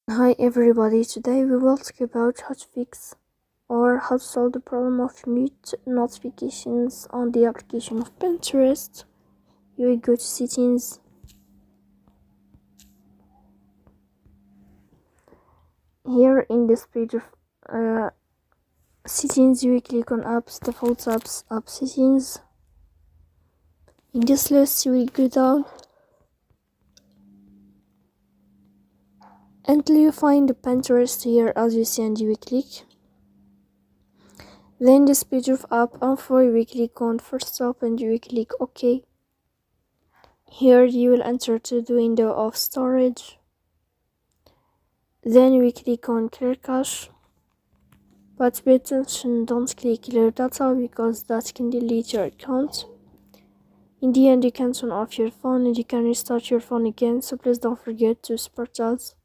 Hi everybody, today we will talk about how to fix or how to solve the problem of mute notifications on the application of Pinterest. You will go to settings. Here in this page of settings, you will click on apps, default apps, app settings. In this list, you will go down until you find the Pinterest here as you see, and you will click. Then this page of app info, you will click on first stop and you will click OK. Here you will enter to the window of storage. Then we click on clear cache. But pay attention, don't click clear data because that can delete your account. In the end, you can turn off your phone and you can restart your phone again, so please don't forget to support us.